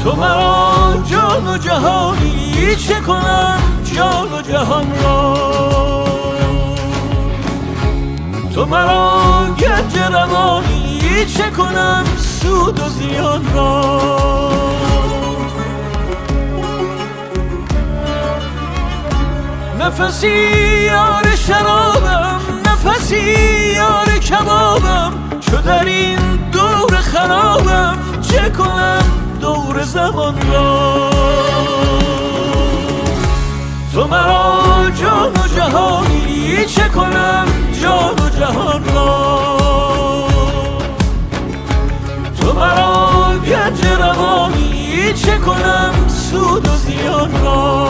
تو مرا جان و جهانی، چه کنم جان و جهان را. تو مرا گنج روانی، چه کنم سود و زیان را. نفسی یار شرابم، نفسی یار کبابم، چو در این دور خرابم، چه کنم دور زمان را. تو مرا جان و جهانی، چه کنم جان و جهان را. تو مرا گنج روانی، چه کنم سود و زیان را.